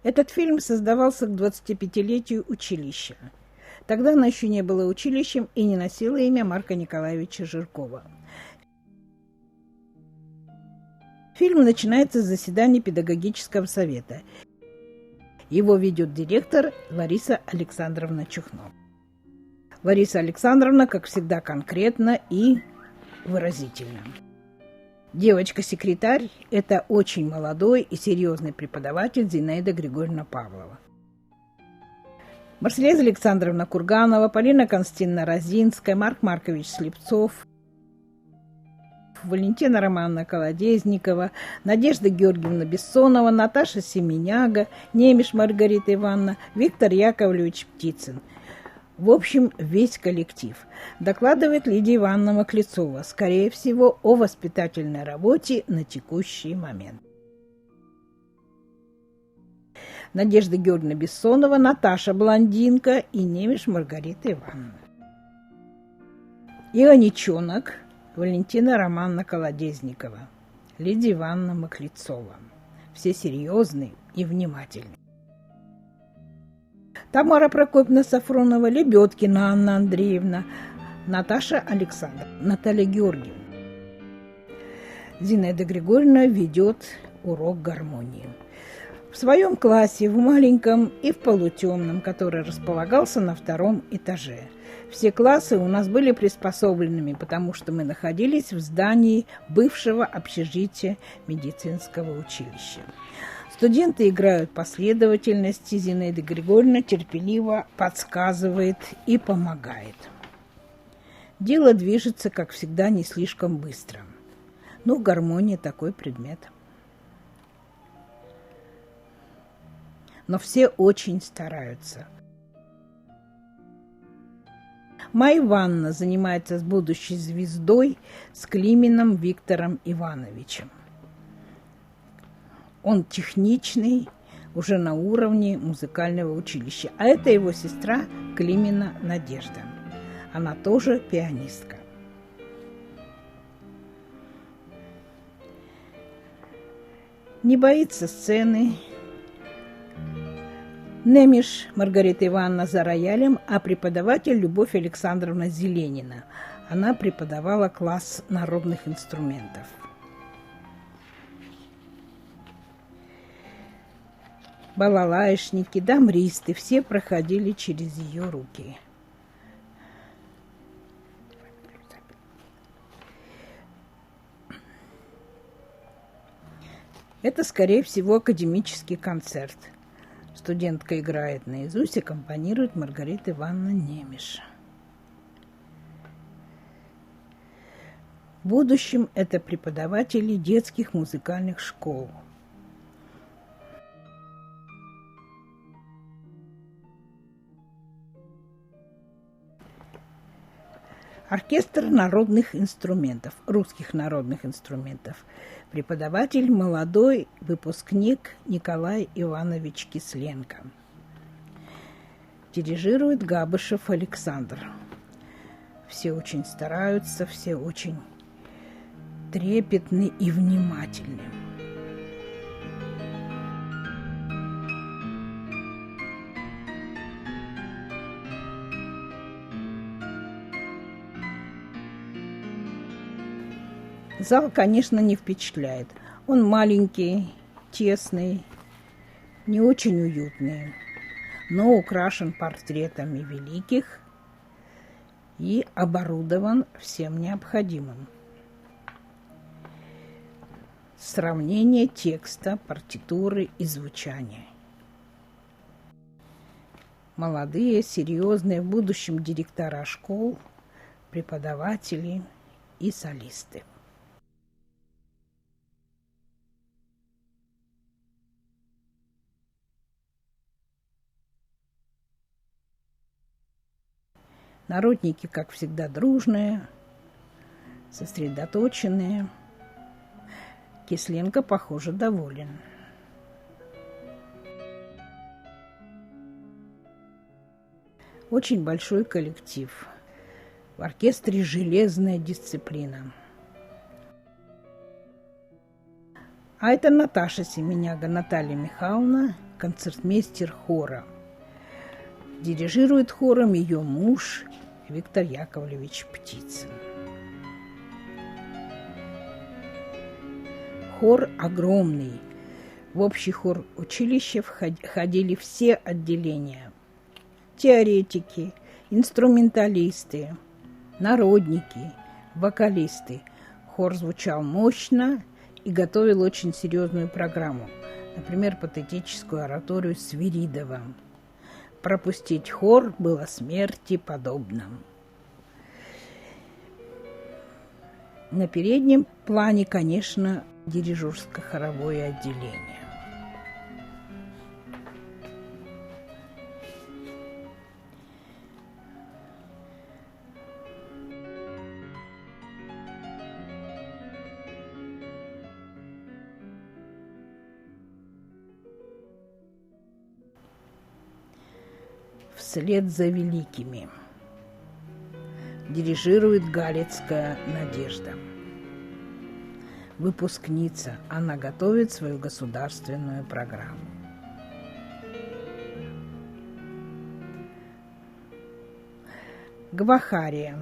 Этот фильм создавался к 25-летию училища. Тогда оно еще не было училищем и не носило имя Марка Николаевича Жиркова. Фильм начинается с заседания педагогического совета. Его ведет директор Лариса Александровна Чухно. Лариса Александровна, как всегда, конкретно и выразительно. Девочка-секретарь – это очень молодой и серьезный преподаватель Зинаида Григорьевна Павлова. Марселеза Александровна Курганова, Полина Константиновна Розинская, Марк Маркович Слепцов, Валентина Романовна Колодезникова, Надежда Георгиевна Бессонова, Наташа Семеняга, Немиш Маргарита Ивановна, Виктор Яковлевич Птицын. В общем, весь коллектив. Докладывает Лидия Ивановна Маклецова, скорее всего, о воспитательной работе на текущий момент. Надежда Георгиевна Бессонова, Наташа Блондинка и Немиш Маргарита Ивановна. Ионичонок Валентина Романовна Колодезникова, Лидия Ивановна Маклецова. Все серьезные и внимательные. Тамара Прокопьевна Сафронова, Лебедкина Анна Андреевна, Наташа Александровна, Наталья Георгиевна. Зинаида Григорьевна ведет урок гармонии. В своем классе, в маленьком и в полутемном, который располагался на 2-м этаже. Все классы у нас были приспособленными, потому что мы находились в здании бывшего общежития медицинского училища. Студенты играют последовательности, Зинаида Григорьевна терпеливо подсказывает и помогает. Дело движется, как всегда, не слишком быстро. Но гармония такой предмет. Но все очень стараются. Майя Ивановна занимается с будущей звездой, с Климиным Виктором Ивановичем. Он техничный, уже на уровне музыкального училища. А это его сестра Климина Надежда. Она тоже пианистка. Не боится сцены. Немиш Маргарита Ивановна за роялем, а преподаватель Любовь Александровна Зеленина. Она преподавала класс народных инструментов. Балалайшники, дамбристы, все проходили через ее руки. Это, скорее всего, академический концерт. Студентка играет наизусть, аккомпанирует Маргарита Ивановна Немиш. В будущем это преподаватели детских музыкальных школ. Оркестр народных инструментов, русских народных инструментов. Преподаватель молодой выпускник Николай Иванович Кисленко. Дирижирует Габышев Александр. Все очень стараются, все очень трепетны и внимательны. Зал, конечно, не впечатляет. Он маленький, тесный, не очень уютный, но украшен портретами великих и оборудован всем необходимым. Сравнение текста, партитуры и звучания. Молодые, серьезные, в будущем директора школ, преподаватели и солисты. Народники, как всегда, дружные, сосредоточенные. Кисленко, похоже, доволен. Очень большой коллектив. В оркестре железная дисциплина. А это Наташа Семеняга, Наталья Михайловна, концертмейстер хора. Дирижирует хором ее муж Виктор Яковлевич Птицын. Хор огромный. В общий хор училища входили все отделения. Теоретики, инструменталисты, народники, вокалисты. Хор звучал мощно и готовил очень серьезную программу. Например, патетическую ораторию Свиридова. Пропустить хор было смерти подобно. На переднем плане, конечно, дирижерско-хоровое отделение. Вслед за великими. Дирижирует Галицкая Надежда. Выпускница, она готовит свою государственную программу. Гвахария,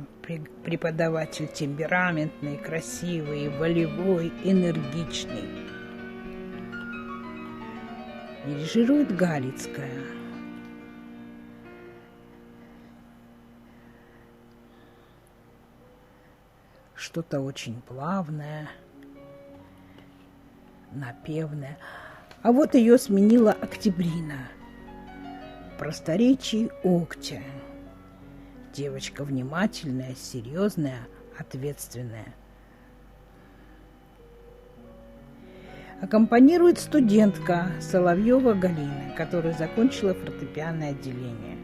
преподаватель темпераментный, красивый, волевой, энергичный. Дирижирует Галицкая. Что-то очень плавное, напевное. А вот ее сменила Октябрина. Просторечий Октя. Девочка внимательная, серьезная, ответственная. Аккомпанирует студентка Соловьева Галина, которая закончила фортепианное отделение.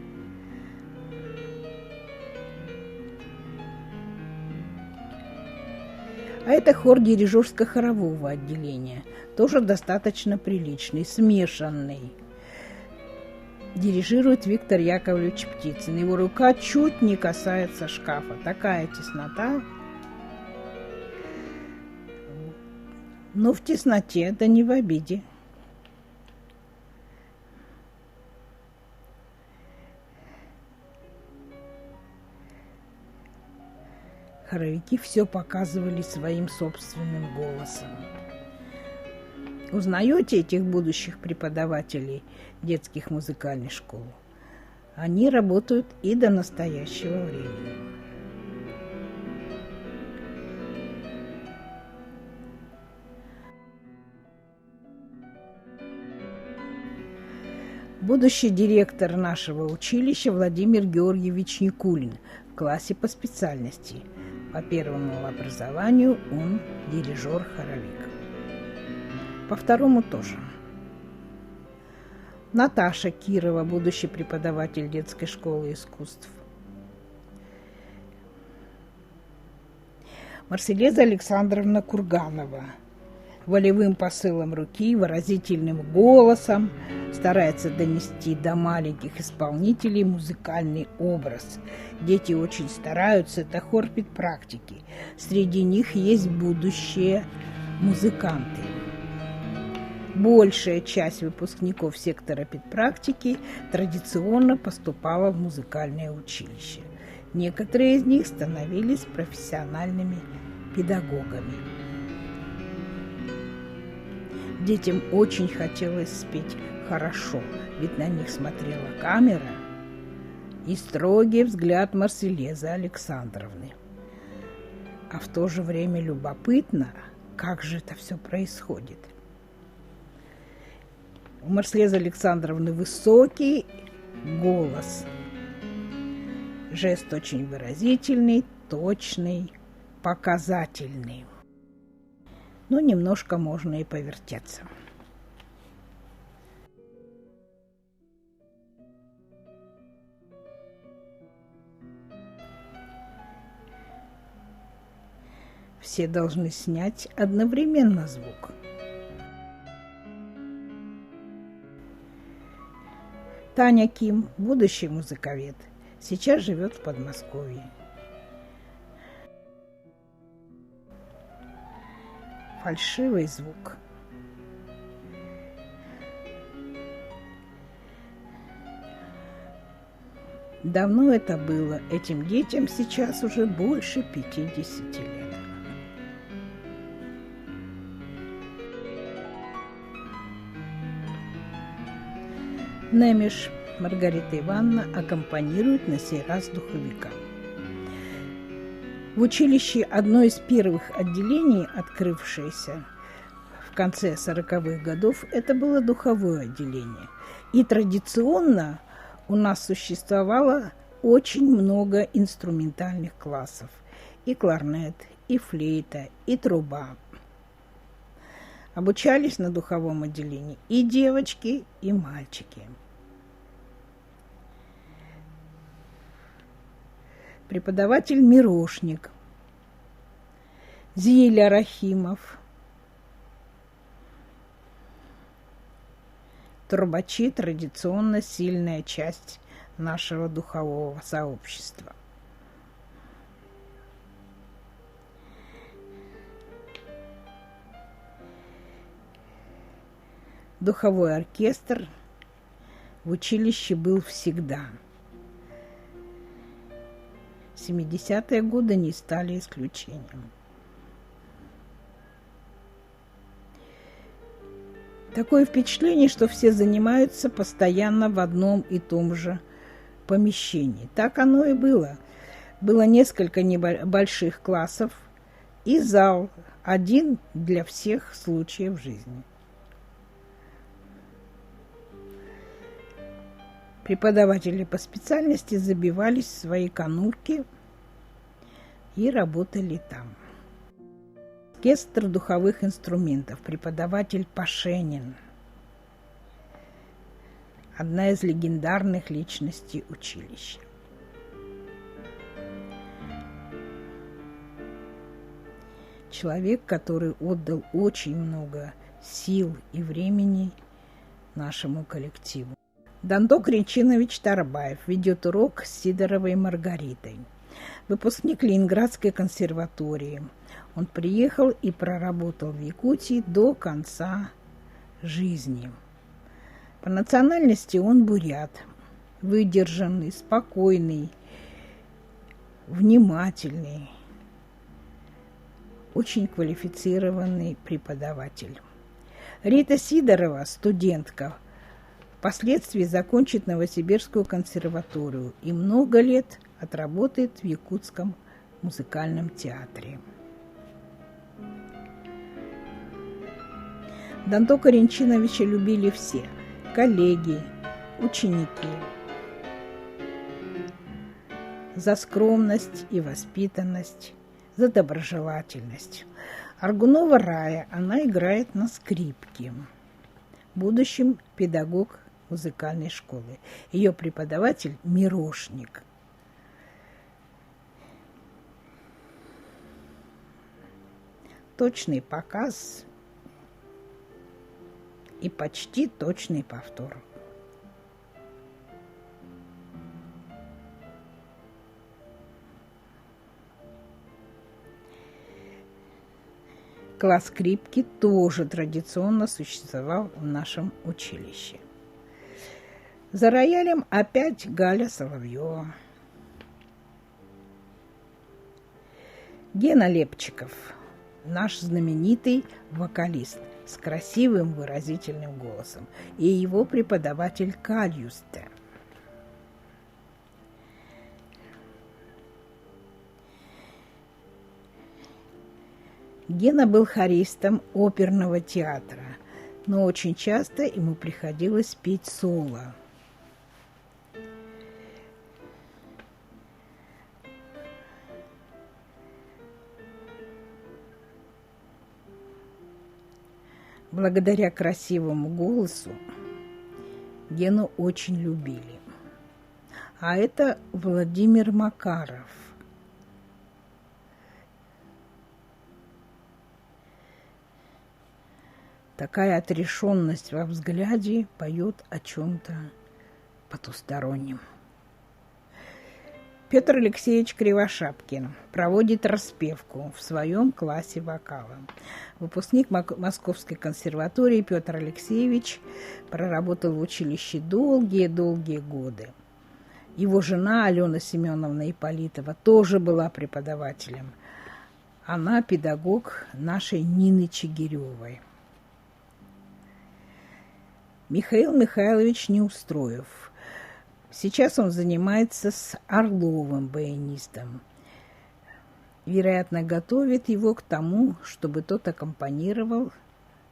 А это хор дирижерско-хорового отделения, тоже достаточно приличный, смешанный. Дирижирует Виктор Яковлевич Птицын. Его рука чуть не касается шкафа. Такая теснота. Но в тесноте это не в обиде. Хоровики все показывали своим собственным голосом. Узнаете этих будущих преподавателей детских музыкальных школ? Они работают и до настоящего времени. Будущий директор нашего училища Владимир Георгиевич Никулин в классе по специальности. По первому образованию он дирижер-хоровик. По второму тоже. Наташа Кирова, будущий преподаватель детской школы искусств. Марселеза Александровна Курганова. Волевым посылом руки, выразительным голосом старается донести до маленьких исполнителей музыкальный образ. Дети очень стараются, это хор педпрактики. Среди них есть будущие музыканты. Большая часть выпускников сектора педпрактики традиционно поступала в музыкальное училище. Некоторые из них становились профессиональными педагогами. Детям очень хотелось спеть хорошо, ведь на них смотрела камера и строгий взгляд Марселезы Александровны. А в то же время любопытно, как же это все происходит. У Марселезы Александровны высокий голос, жест очень выразительный, точный, показательный. Но немножко можно и повертеться. Все должны снять одновременно звук. Таня Ким, будущий музыковед, сейчас живет в Подмосковье. Фальшивый звук. Давно это было. Этим детям сейчас уже больше 50 лет. Немеш Маргарита Ивановна аккомпанирует на сей раз духовика. В училище одно из первых отделений, открывшееся в конце 40-х годов, это было духовое отделение. И традиционно у нас существовало очень много инструментальных классов. И кларнет, и флейта, и труба. Обучались на духовом отделении и девочки, и мальчики. Преподаватель Мирошник, Зиля Рахимов, трубачи – традиционно сильная часть нашего духового сообщества. Духовой оркестр в училище был всегда. 70-е годы не стали исключением. Такое впечатление, что все занимаются постоянно в одном и том же помещении. Так оно и было. Было несколько небольших классов и зал, один для всех случаев жизни. Преподаватели по специальности забивались в свои конурки и работали там. Оркестр духовых инструментов, преподаватель Пашенин. Одна из легендарных личностей училища. Человек, который отдал очень много сил и времени нашему коллективу. Данток Речинович Тарбаев ведет урок с Сидоровой Маргаритой. Выпускник Ленинградской консерватории. Он приехал и проработал в Якутии до конца жизни. По национальности он бурят. Выдержанный, спокойный, внимательный, очень квалифицированный преподаватель. Рита Сидорова, студентка, впоследствии закончит Новосибирскую консерваторию и много лет отработает в Якутском музыкальном театре. Дантока Ренчиновича любили все – коллеги, ученики. За скромность и воспитанность, за доброжелательность. Аргунова Рая, она играет на скрипке. В будущем педагог музыкальной школы. Ее преподаватель – Мирошник. Точный показ и почти точный повтор. Класс скрипки тоже традиционно существовал в нашем училище. За роялем опять Галя Соловьева. Гена Лепчиков, наш знаменитый вокалист с красивым выразительным голосом, и его преподаватель Кальюсте. Гена был хористом оперного театра, но очень часто ему приходилось петь соло. Благодаря красивому голосу Гену очень любили. А это Владимир Макаров. Такая отрешенность во взгляде, поет о чем-то потустороннем. Петр Алексеевич Кривошапкин проводит распевку в своем классе вокала. Выпускник Московской консерватории Петр Алексеевич проработал в училище долгие-долгие годы. Его жена Алена Семеновна Ипполитова тоже была преподавателем. Она педагог нашей Нины Чигиревой. Михаил Михайлович Неустроев. Сейчас он занимается с Орловым, баянистом. Вероятно, готовит его к тому, чтобы тот аккомпанировал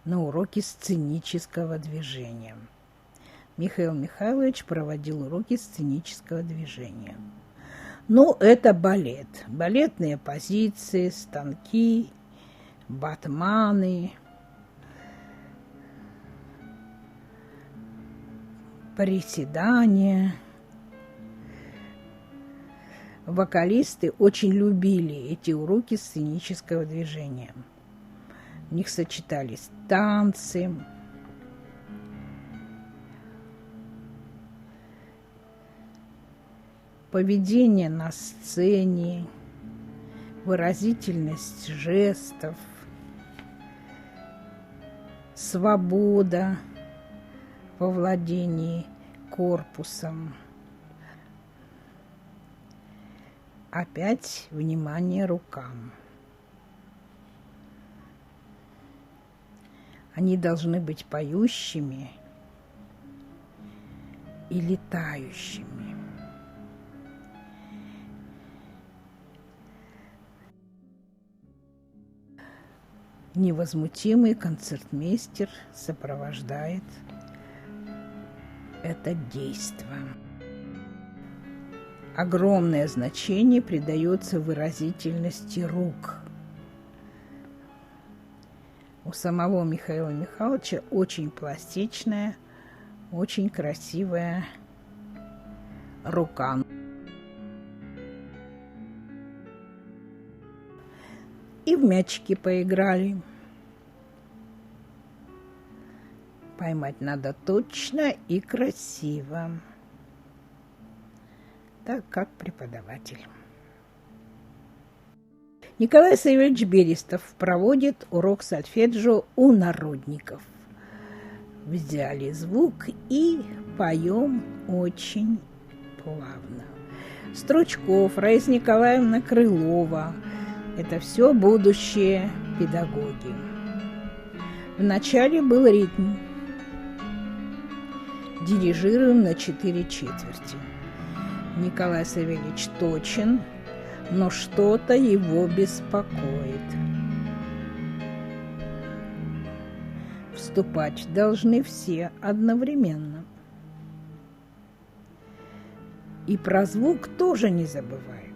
на уроки сценического движения. Михаил Михайлович проводил уроки сценического движения. Ну, это балет. Балетные позиции, станки, батманы, приседания. Вокалисты очень любили эти уроки сценического движения. В них сочетались танцы, поведение на сцене, выразительность жестов, свобода во владении корпусом. Опять внимание рукам. Они должны быть поющими и летающими. Невозмутимый концертмейстер сопровождает это действо. Огромное значение придается выразительности рук. У самого Михаила Михайловича очень пластичная, очень красивая рука. И в мячики поиграли. Поймать надо точно и красиво, так как преподаватель. Николай Савельевич Берестов проводит урок сольфеджио у народников. Взяли звук и поем очень плавно. Стручков, Раиса Николаевна Крылова – это все будущие педагоги. Вначале был ритм. Дирижируем на 4/4. Николай Савельевич точен, но что-то его беспокоит. Вступать должны все одновременно. И про звук тоже не забываем.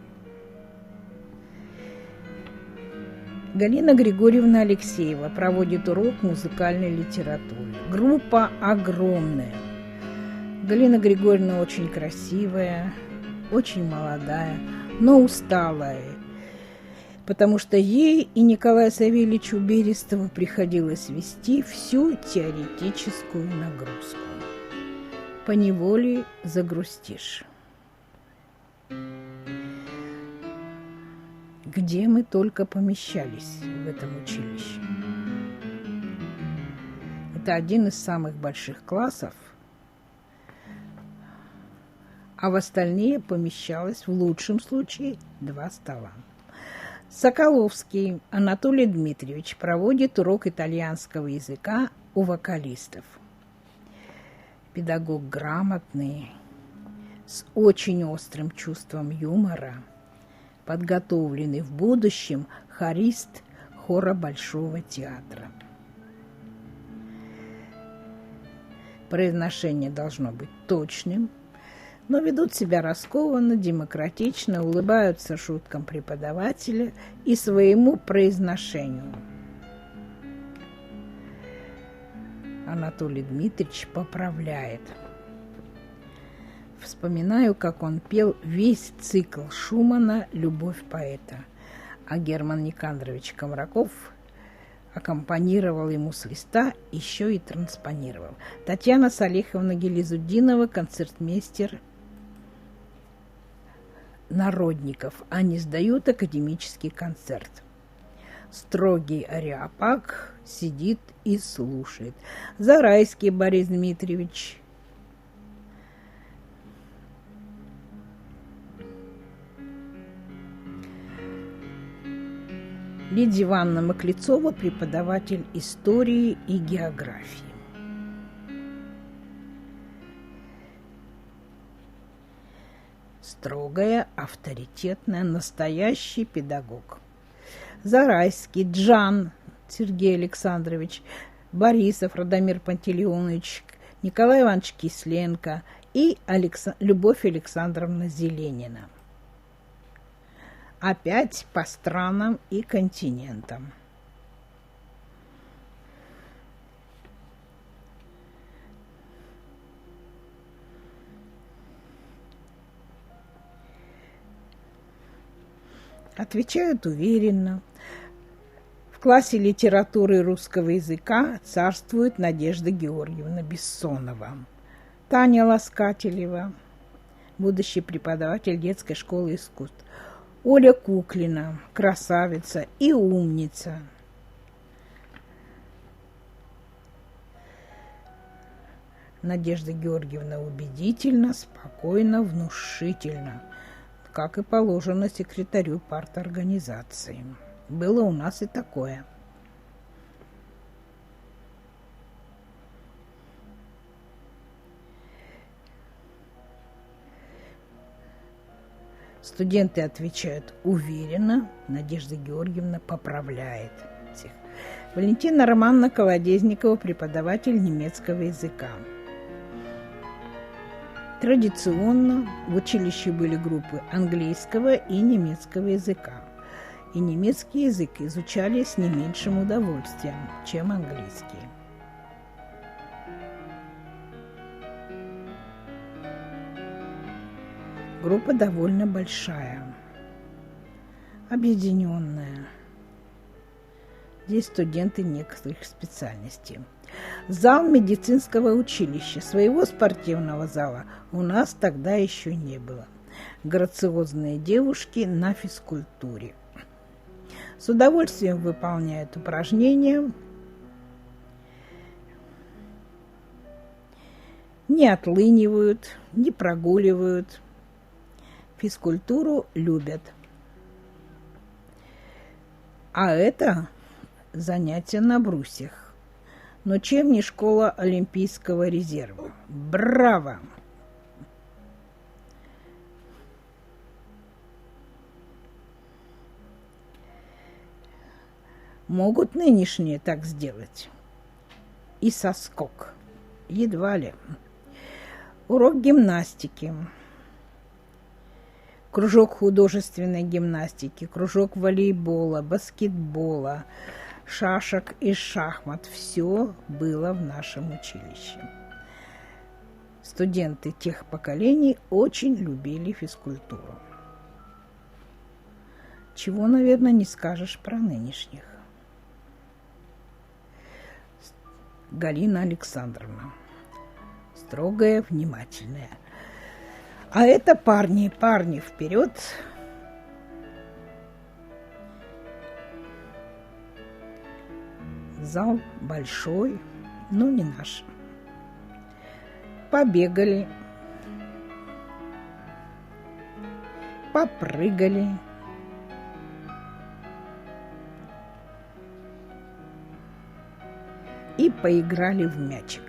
Галина Григорьевна Алексеева проводит урок музыкальной литературы. Группа огромная. Галина Григорьевна очень красивая, очень молодая, но усталая, потому что ей и Николаю Савельевичу Берестову приходилось вести всю теоретическую нагрузку. Поневоле загрустишь. Где мы только помещались в этом училище? Это один из самых больших классов, а в остальные помещалось в лучшем случае 2 стола. Соколовский Анатолий Дмитриевич проводит урок итальянского языка у вокалистов. Педагог грамотный, с очень острым чувством юмора, подготовленный в будущем хорист хора Большого театра. Произношение должно быть точным, но ведут себя раскованно, демократично, улыбаются шуткам преподавателя и своему произношению. Анатолий Дмитриевич поправляет. Вспоминаю, как он пел весь цикл Шумана «Любовь поэта», а Герман Никандрович Комраков аккомпанировал ему с листа, еще и транспонировал. Татьяна Салиховна Гелизуддинова, концертмейстер народников. Они сдают академический концерт. Строгий ареопаг сидит и слушает. Зарайский Борис Дмитриевич. Лидия Ивановна Маклецова, преподаватель истории и географии. Строгая, авторитетная, настоящий педагог. Зарайский Джан Сергей Александрович, Борисов Радомир Пантелеонович, Николай Иванович Кисленко и Любовь Александровна Зеленина. Опять по странам и континентам. Отвечают уверенно. В классе литературы и русского языка царствует Надежда Георгиевна Бессонова, Таня Ласкателева, будущий преподаватель детской школы искусств, Оля Куклина, красавица и умница. Надежда Георгиевна убедительно, спокойно, внушительно, как и положено секретарю парторганизации. Было у нас и такое. Студенты отвечают уверенно, Надежда Георгиевна поправляет их. Валентина Романовна Колодезникова, преподаватель немецкого языка. Традиционно в училище были группы английского и немецкого языка. И немецкий язык изучали с не меньшим удовольствием, чем английский. Группа довольно большая, объединенная. Здесь студенты некоторых специальностей. Зал медицинского училища. Своего спортивного зала у нас тогда еще не было. Грациозные девушки на физкультуре. С удовольствием выполняют упражнения, не отлынивают, не прогуливают. Физкультуру любят. А это занятия на брусьях. Но чем не школа Олимпийского резерва? Браво! Могут нынешние так сделать? И соскок. Едва ли. Урок гимнастики. Кружок художественной гимнастики, кружок волейбола, баскетбола, шашек и шахмат. Все было в нашем училище. Студенты тех поколений очень любили физкультуру. Чего, наверное, не скажешь про нынешних. Галина Александровна. Строгая, внимательная. А это парни вперед. Зал большой, но не наш. Побегали, попрыгали. И поиграли в мячик.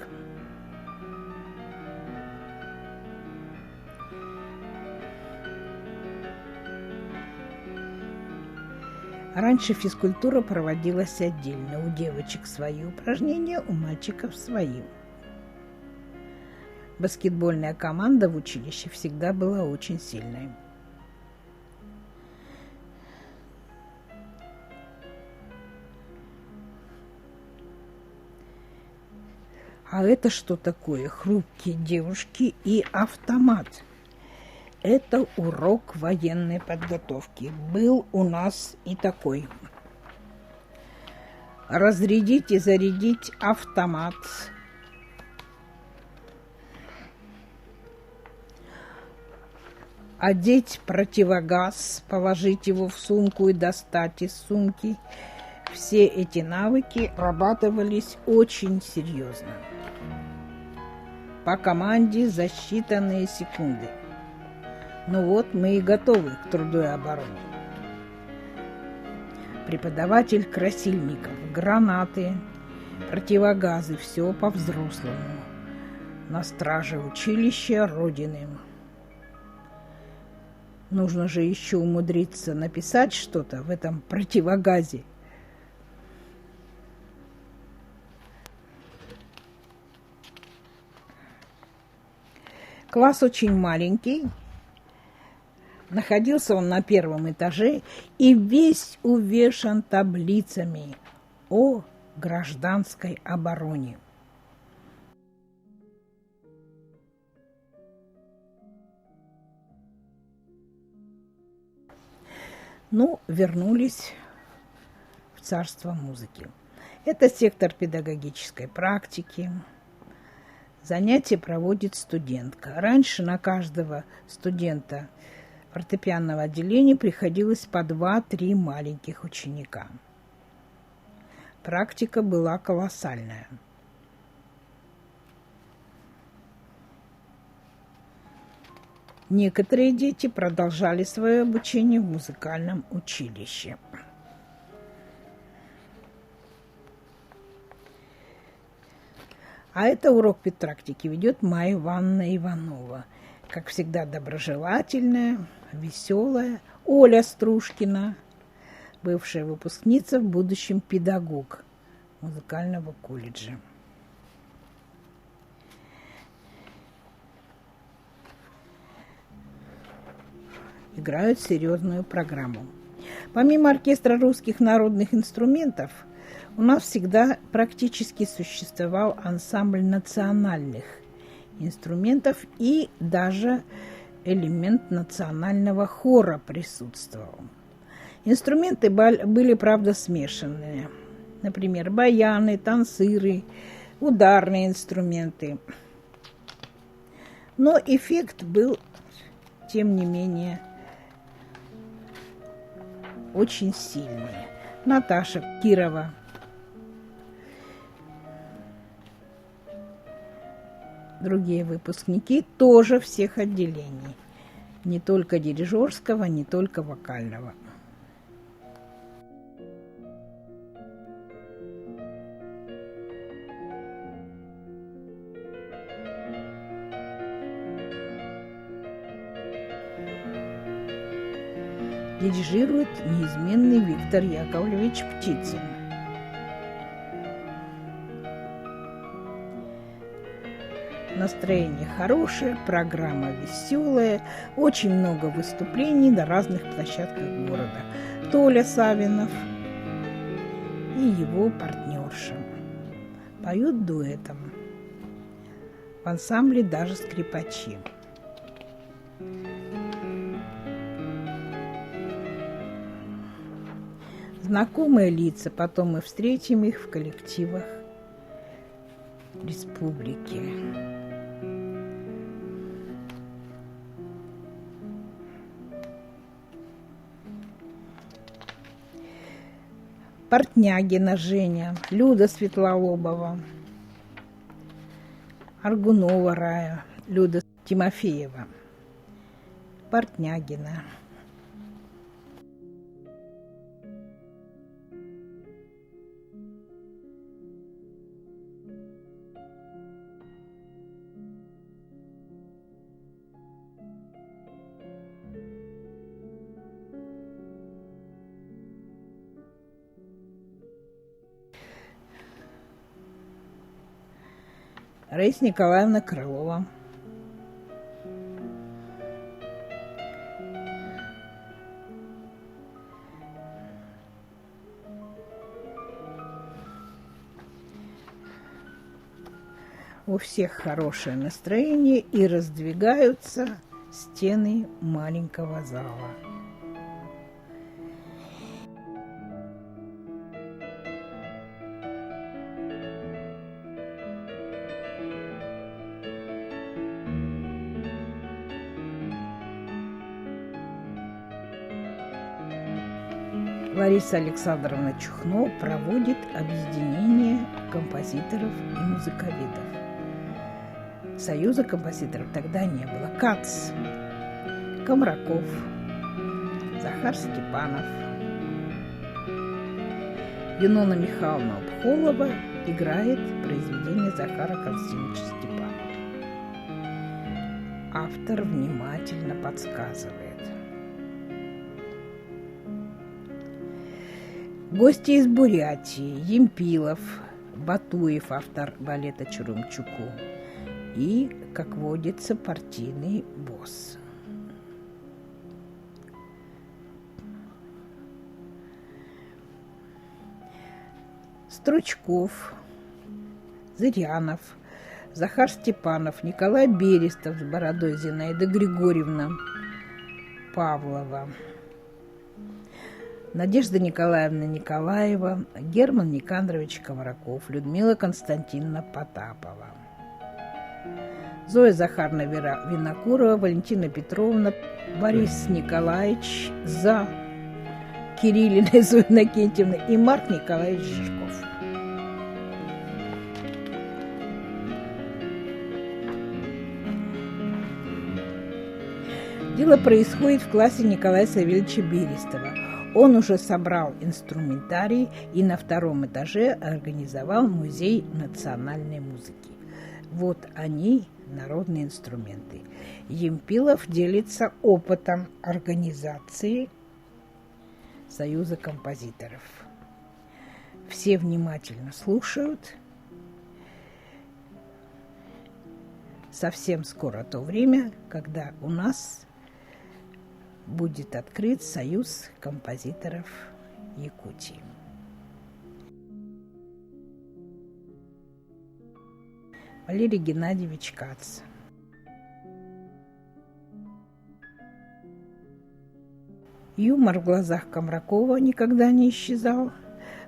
Раньше физкультура проводилась отдельно. У девочек свои упражнения, у мальчиков свои. Баскетбольная команда в училище всегда была очень сильной. А это что такое? Хрупкие девушки и автомат. Это урок военной подготовки. Был у нас и такой. Разрядить и зарядить автомат. Одеть противогаз, положить его в сумку и достать из сумки. Все эти навыки отрабатывались очень серьезно. По команде за считанные секунды. Ну вот, мы и готовы к труду и обороне. Преподаватель Красильников. Гранаты, противогазы, все по-взрослому. На страже училища Родины. Нужно же еще умудриться написать что-то в этом противогазе. Класс очень маленький. Находился он на первом этаже и весь увешан таблицами о гражданской обороне. Ну, вернулись в царство музыки. Это сектор педагогической практики. Занятия проводит студентка. Раньше на каждого студента фортепианного отделения приходилось по 2-3 маленьких ученика. Практика была колоссальная. Некоторые дети продолжали свое обучение в музыкальном училище. А это урок педпрактики ведет Майя Ивановна Иванова. Как всегда, доброжелательная, веселая. Оля Стружкина, бывшая выпускница, в будущем педагог музыкального колледжа. Играют серьезную программу. Помимо оркестра русских народных инструментов, у нас всегда практически существовал ансамбль национальных инструментов, и даже элемент национального хора присутствовал. Инструменты были, правда, смешанные. Например, баяны, тансыры, ударные инструменты. Но эффект был, тем не менее, очень сильный. Наташа Кирова. Другие выпускники тоже всех отделений. Не только дирижерского, не только вокального. Дирижирует неизменный Виктор Яковлевич Птицын. Настроение хорошее, программа веселая, очень много выступлений на разных площадках города. Толя Савинов и его партнерша поют дуэтом. В ансамбле даже скрипачи. Знакомые лица, потом мы встретим их в коллективах республики. Портнягина Женя, Люда Светлолобова, Аргунова Рая, Люда Тимофеева, Портнягина. Раиса Николаевна Крылова. У всех хорошее настроение, и раздвигаются стены маленького зала. Лариса Александровна Чухно проводит объединение композиторов и музыковедов. Союза композиторов тогда не было. Кац, Комраков, Захар Степанов, Юнона Михайловна Обхолова играет произведение Захара Константиновича Степанова. Автор внимательно подсказывает. Гости из Бурятии: Емпилов, Батуев, автор балета Чурумчуку, и, как водится, партийный босс. Стручков, Зырянов, Захар Степанов, Николай Берестов с бородой, Зинаида Григорьевна Павлова, Надежда Николаевна Николаева, Герман Никандрович Ковраков, Людмила Константиновна Потапова, Зоя Захаровна Винокурова, Валентина Петровна, Борис Николаевич За, Кириллина Зоя Иннокентьевна и Марк Николаевич Жирков. Дело происходит в классе Николая Савельевича Берестова. Он уже собрал инструментарий и на втором этаже организовал музей национальной музыки. Вот они, народные инструменты. Емпилов делится опытом организации Союза композиторов. Все внимательно слушают. Совсем скоро то время, когда у нас будет открыт Союз композиторов Якутии. Валерий Геннадьевич Кац. Юмор в глазах Комракова никогда не исчезал.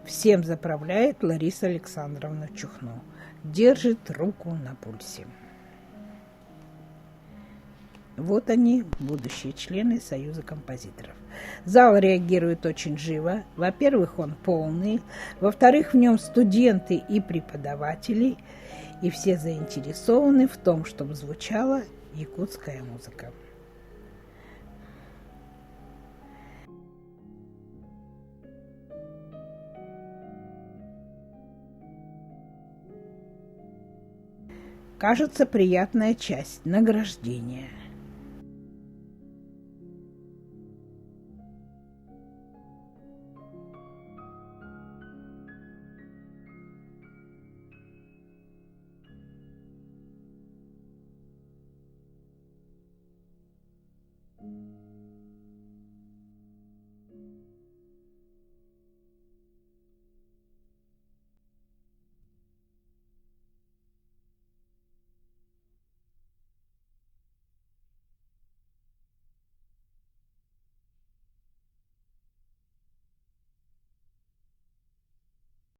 Всем заправляет Лариса Александровна Чухно. Держит руку на пульсе. Вот они, будущие члены Союза композиторов. Зал реагирует очень живо. Во-первых, он полный. Во-вторых, в нем студенты и преподаватели. И все заинтересованы в том, чтобы звучала якутская музыка. Кажется, приятная часть – награждения.